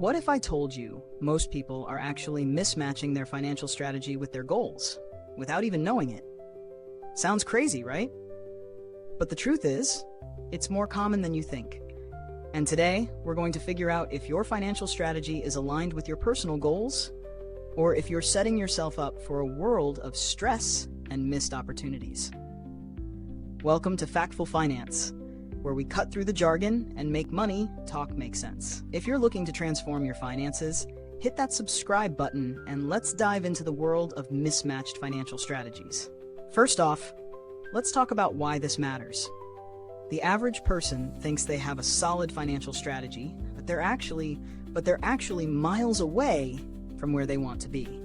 What if I told you most people are actually mismatching their financial strategy with their goals without even knowing it? Sounds crazy, right? But the truth is, it's more common than you think. And today, we're going to figure out if your financial strategy is aligned with your personal goals, or if you're setting yourself up for a world of stress and missed opportunities. Welcome to Factful Finance, where we cut through the jargon and make money talk make sense. If you're looking to transform your finances, hit that subscribe button and let's dive into the world of mismatched financial strategies. First off, let's talk about why this matters. The average person thinks they have a solid financial strategy, but they're actually miles away from where they want to be.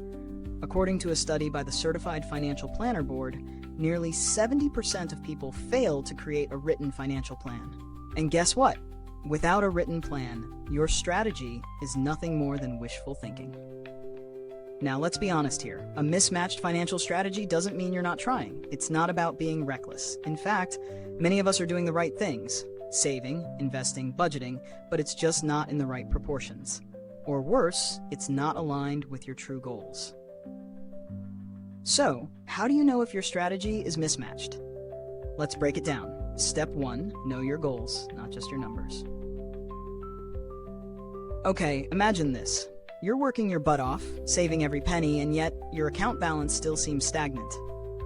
According to a study by the Certified Financial Planner Board, nearly 70% of people fail to create a written financial plan. And guess what? Without a written plan, your strategy is nothing more than wishful thinking. Now, let's be honest here. A mismatched financial strategy doesn't mean you're not trying. It's not about being reckless. In fact, many of us are doing the right things, saving, investing, budgeting, but it's just not in the right proportions. Or worse, it's not aligned with your true goals. So, how do you know if your strategy is mismatched? Let's break it down. Step 1, know your goals, not just your numbers. Okay, imagine this. You're working your butt off, saving every penny, and yet your account balance still seems stagnant.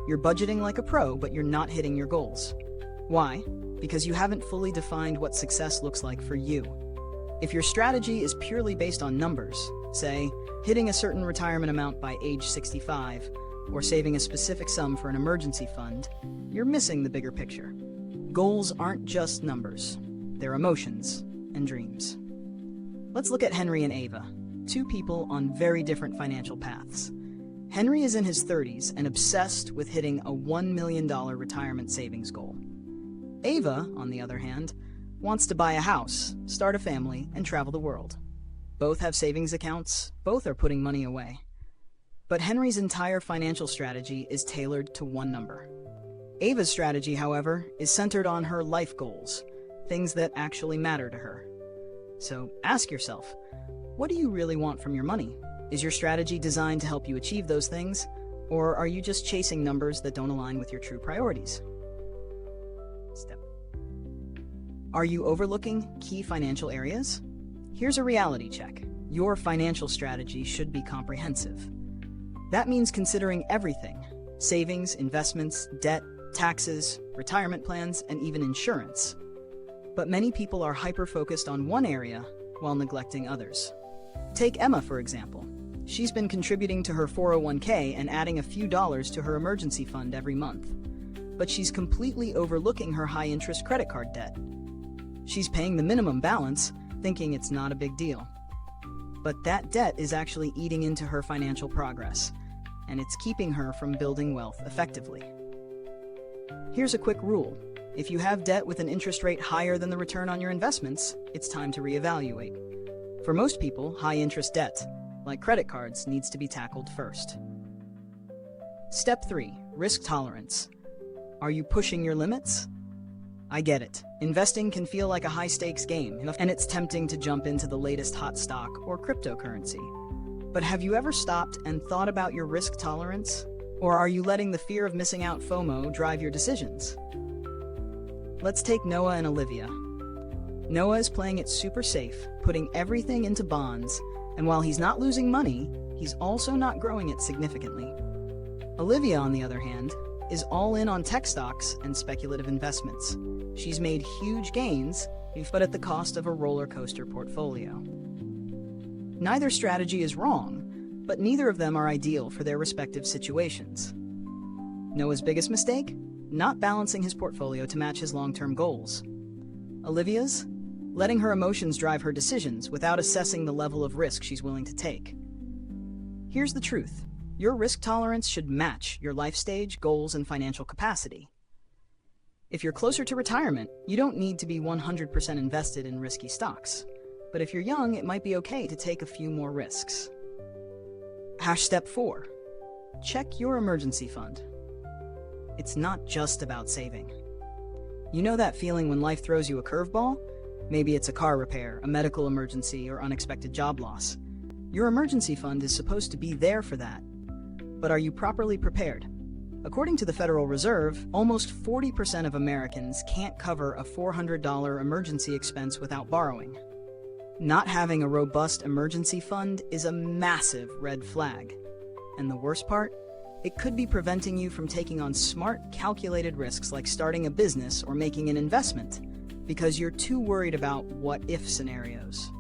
You're budgeting like a pro, but you're not hitting your goals. Why? Because you haven't fully defined what success looks like for you. If your strategy is purely based on numbers, say, hitting a certain retirement amount by age 65, or saving a specific sum for an emergency fund, you're missing the bigger picture. Goals aren't just numbers. They're emotions and dreams. Let's look at Henry and Ava, two people on very different financial paths. Henry is in his 30s and obsessed with hitting a $1 million retirement savings goal. Ava, on the other hand, wants to buy a house, start a family, and travel the world. Both have savings accounts, both are putting money away. But Henry's entire financial strategy is tailored to one number. Ava's strategy, however, is centered on her life goals, things that actually matter to her. So ask yourself, what do you really want from your money? Is your strategy designed to help you achieve those things, or are you just chasing numbers that don't align with your true priorities? Are you overlooking key financial areas? Here's a reality check. Your financial strategy should be comprehensive. That means considering everything: savings, investments, debt, taxes, retirement plans, and even insurance. But many people are hyper-focused on one area while neglecting others. Take Emma, for example. She's been contributing to her 401k and adding a few dollars to her emergency fund every month. But she's completely overlooking her high-interest credit card debt. She's paying the minimum balance, thinking it's not a big deal. But that debt is actually eating into her financial progress, and it's keeping her from building wealth effectively. Here's a quick rule. If you have debt with an interest rate higher than the return on your investments, it's time to reevaluate. For most people, high-interest debt, like credit cards, needs to be tackled first. Step 3, risk tolerance. Are you pushing your limits? I get it. Investing can feel like a high-stakes game, and it's tempting to jump into the latest hot stock or cryptocurrency. But have you ever stopped and thought about your risk tolerance? Or are you letting the fear of missing out FOMO drive your decisions? Let's take Noah and Olivia. Noah is playing it super safe, putting everything into bonds, and while he's not losing money, he's also not growing it significantly. Olivia, on the other hand, is all in on tech stocks and speculative investments. She's made huge gains, but at the cost of a roller coaster portfolio. Neither strategy is wrong, but neither of them are ideal for their respective situations. Noah's biggest mistake? Not balancing his portfolio to match his long-term goals. Olivia's? Letting her emotions drive her decisions without assessing the level of risk she's willing to take. Here's the truth. Your risk tolerance should match your life stage, goals, and financial capacity. If you're closer to retirement, you don't need to be 100% invested in risky stocks. But if you're young, it might be okay to take a few more risks. Step 4. Check your emergency fund. It's not just about saving. You know that feeling when life throws you a curveball? Maybe it's a car repair, a medical emergency, or unexpected job loss. Your emergency fund is supposed to be there for that. But are you properly prepared? According to the Federal Reserve, almost 40% of Americans can't cover a $400 emergency expense without borrowing. Not having a robust emergency fund is a massive red flag. And the worst part? It could be preventing you from taking on smart, calculated risks like starting a business or making an investment, because you're too worried about what-if scenarios.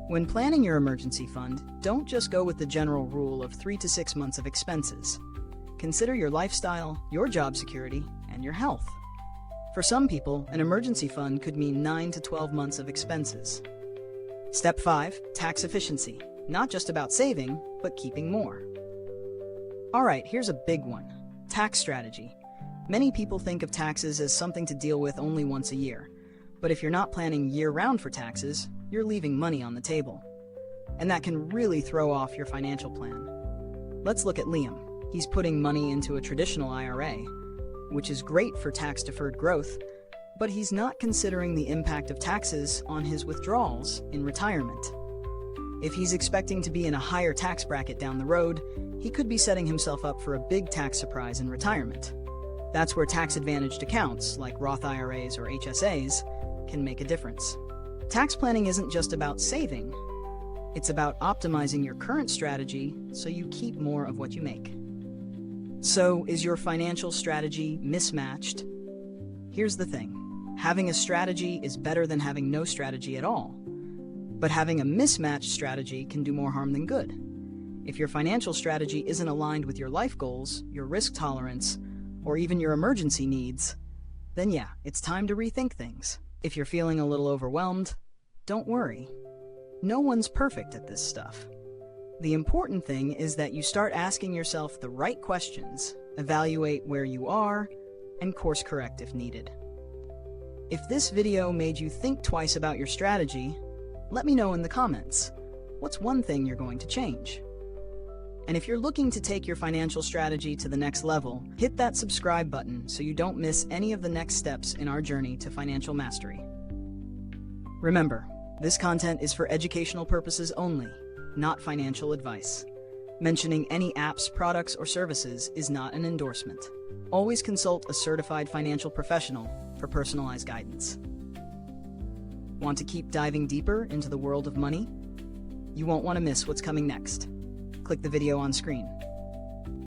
When planning your emergency fund, don't just go with the general rule of 3 to 6 months of expenses. Consider your lifestyle, your job security, and your health. For some people, an emergency fund could mean 9 to 12 months of expenses. Step 5. Tax efficiency. Not just about saving, but keeping more. Alright, here's a big one. Tax strategy. Many people think of taxes as something to deal with only once a year. But if you're not planning year-round for taxes, you're leaving money on the table. And that can really throw off your financial plan. Let's look at Liam. He's putting money into a traditional IRA, which is great for tax-deferred growth, but he's not considering the impact of taxes on his withdrawals in retirement. If he's expecting to be in a higher tax bracket down the road, he could be setting himself up for a big tax surprise in retirement. That's where tax-advantaged accounts, like Roth IRAs or HSAs, can make a difference. Tax planning isn't just about saving. It's about optimizing your current strategy so you keep more of what you make. So, is your financial strategy mismatched? Here's the thing. Having a strategy is better than having no strategy at all. But having a mismatched strategy can do more harm than good. If your financial strategy isn't aligned with your life goals, your risk tolerance, or even your emergency needs, then yeah, it's time to rethink things. If you're feeling a little overwhelmed, don't worry. No one's perfect at this stuff. The important thing is that you start asking yourself the right questions, evaluate where you are, and course correct if needed. If this video made you think twice about your strategy, let me know in the comments. What's one thing you're going to change? And if you're looking to take your financial strategy to the next level, hit that subscribe button so you don't miss any of the next steps in our journey to financial mastery. Remember, this content is for educational purposes only, not financial advice. Mentioning any apps, products, or services is not an endorsement. Always consult a certified financial professional for personalized guidance. Want to keep diving deeper into the world of money? You won't want to miss what's coming next. Click the video on screen.